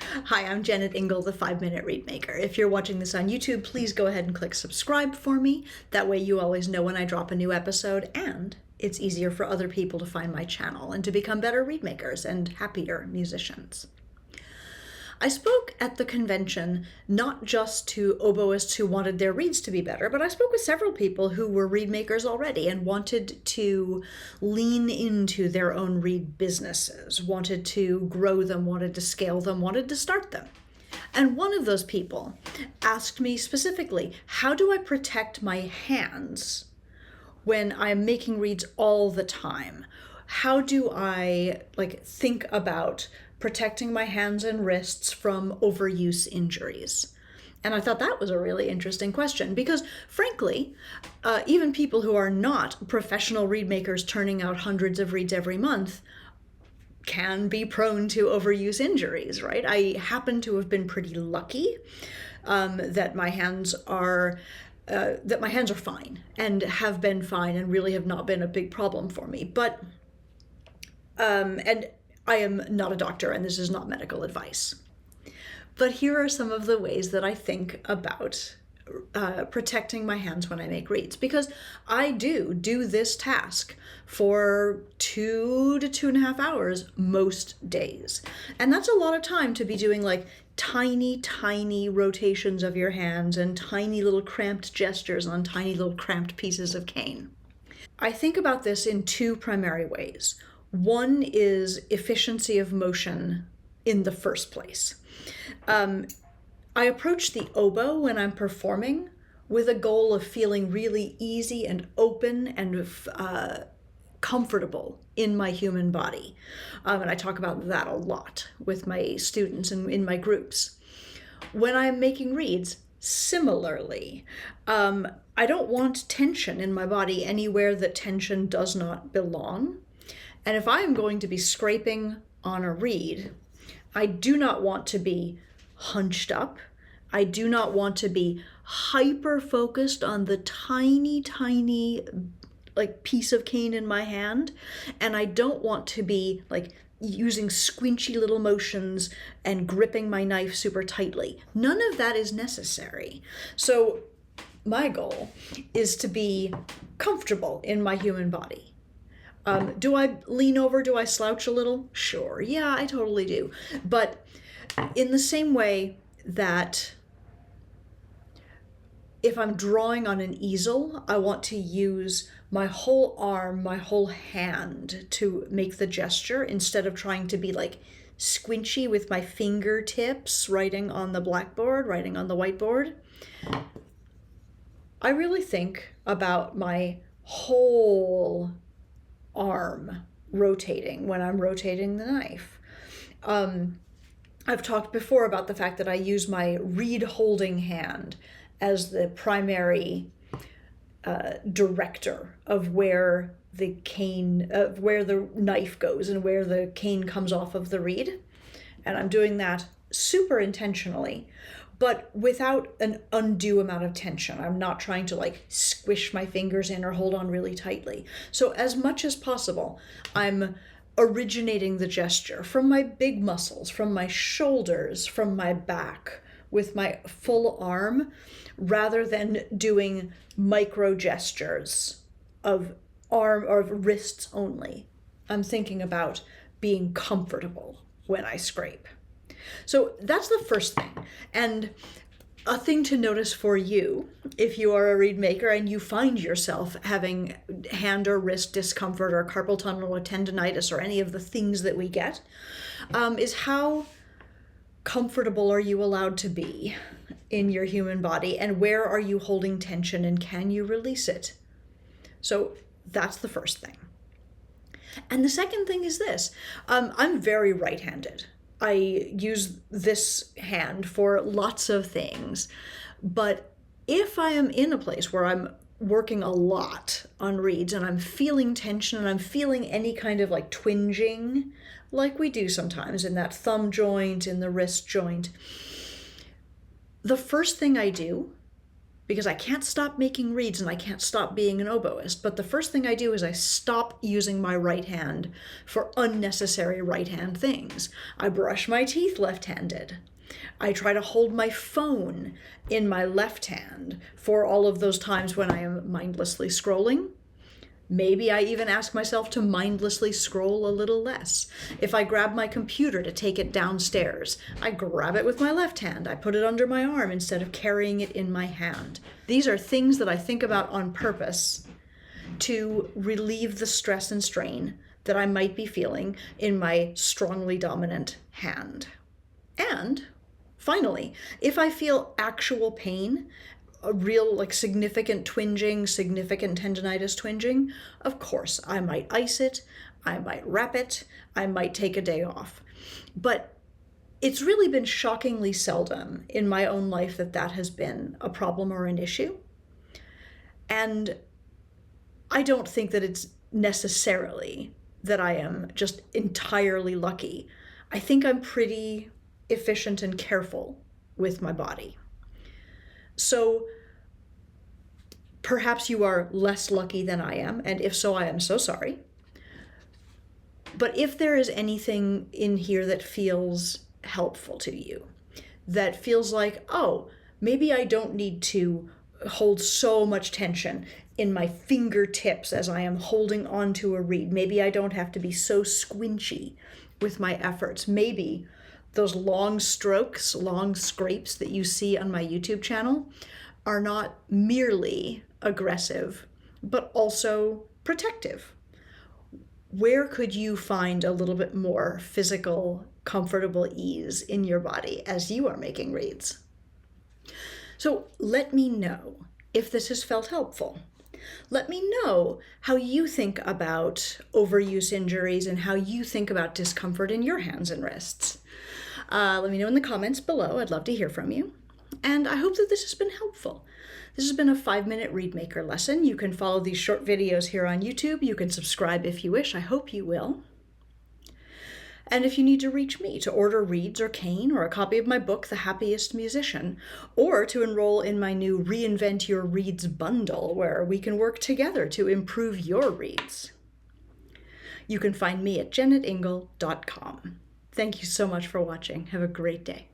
Hi, I'm Jennet Ingle, the 5-Minute Reedmaker. If you're watching this on YouTube, please go ahead and click subscribe for me. That way you always know when I drop a new episode, and it's easier for other people to find my channel and to become better reedmakers and happier musicians. I spoke at the convention not just to oboists who wanted their reeds to be better, but I spoke with several people who were reed makers already and wanted to lean into their own reed businesses, wanted to grow them, wanted to scale them, wanted to start them. And one of those people asked me specifically, how do I protect my hands when I'm making reeds all the time? How do I think about protecting my hands and wrists from overuse injuries? And I thought that was a really interesting question because, frankly, even people who are not professional reed makers turning out hundreds of reeds every month can be prone to overuse injuries, right? I happen to have been pretty lucky that my hands are fine and have been fine and really have not been a big problem for me. But and I am not a doctor and this is not medical advice. But here are some of the ways that I think about protecting my hands when I make reeds, because I do this task for 2 to 2.5 hours most days. And that's a lot of time to be doing tiny rotations of your hands and tiny little cramped gestures on tiny little cramped pieces of cane. I think about this in two primary ways. One is efficiency of motion in the first place. I approach the oboe when I'm performing with a goal of feeling really easy and open and comfortable in my human body. And I talk about that a lot with my students and in my groups. When I'm making reeds, similarly, I don't want tension in my body anywhere that tension does not belong. And if I am going to be scraping on a reed, I do not want to be hunched up. I do not want to be hyper focused on the tiny piece of cane in my hand. And I don't want to be using squinchy little motions and gripping my knife super tightly. None of that is necessary. So my goal is to be comfortable in my human body. Do I lean over? Do I slouch a little? Sure. Yeah, I totally do. But in the same way that if I'm drawing on an easel, I want to use my whole arm, my whole hand to make the gesture instead of trying to be squinchy with my fingertips writing on the blackboard, writing on the whiteboard. I really think about my whole arm rotating when I'm rotating the knife. I've talked before about the fact that I use my reed holding hand as the primary director of where the knife goes and where the cane comes off of the reed. And I'm doing that super intentionally, but without an undue amount of tension. I'm not trying to squish my fingers in or hold on really tightly. So as much as possible, I'm originating the gesture from my big muscles, from my shoulders, from my back, with my full arm, rather than doing micro gestures of arm or wrists only. I'm thinking about being comfortable when I scrape. So that's the first thing. And a thing to notice for you, if you are a reed maker and you find yourself having hand or wrist discomfort or carpal tunnel or tendonitis or any of the things that we get, is how comfortable are you allowed to be in your human body, and where are you holding tension and can you release it? So that's the first thing. And the second thing is this. I'm very right-handed. I use this hand for lots of things, but if I am in a place where I'm working a lot on reeds and I'm feeling tension and I'm feeling any kind of twinging, like we do sometimes in that thumb joint, in the wrist joint, the first thing I do because I can't stop making reeds and I can't stop being an oboist. But the first thing I do is I stop using my right hand for unnecessary right hand things. I brush my teeth left-handed. I try to hold my phone in my left hand for all of those times when I am mindlessly scrolling. Maybe I even ask myself to mindlessly scroll a little less. If I grab my computer to take it downstairs, I grab it with my left hand. I put it under my arm instead of carrying it in my hand. These are things that I think about on purpose to relieve the stress and strain that I might be feeling in my strongly dominant hand. And finally, if I feel actual pain, a real significant twinging, significant tendonitis twinging, of course, I might ice it, I might wrap it, I might take a day off. But it's really been shockingly seldom in my own life that has been a problem or an issue. And I don't think that it's necessarily that I am just entirely lucky. I think I'm pretty efficient and careful with my body. So perhaps you are less lucky than I am, and if so, I am so sorry. But if there is anything in here that feels helpful to you, that feels like, oh, maybe I don't need to hold so much tension in my fingertips as I am holding onto a reed. Maybe I don't have to be so squinchy with my efforts. Maybe those long strokes, long scrapes that you see on my YouTube channel are not merely aggressive, but also protective. Where could you find a little bit more physical, comfortable ease in your body as you are making reeds? So let me know if this has felt helpful. Let me know how you think about overuse injuries and how you think about discomfort in your hands and wrists. Let me know in the comments below. I'd love to hear from you. And I hope that this has been helpful. This has been a 5-minute Reedmaker lesson. You can follow these short videos here on YouTube. You can subscribe if you wish. I hope you will. And if you need to reach me to order reeds or cane or a copy of my book, The Happiest Musician, or to enroll in my new Reinvent Your Reeds bundle, where we can work together to improve your reeds, you can find me at jennetingle.com. Thank you so much for watching. Have a great day.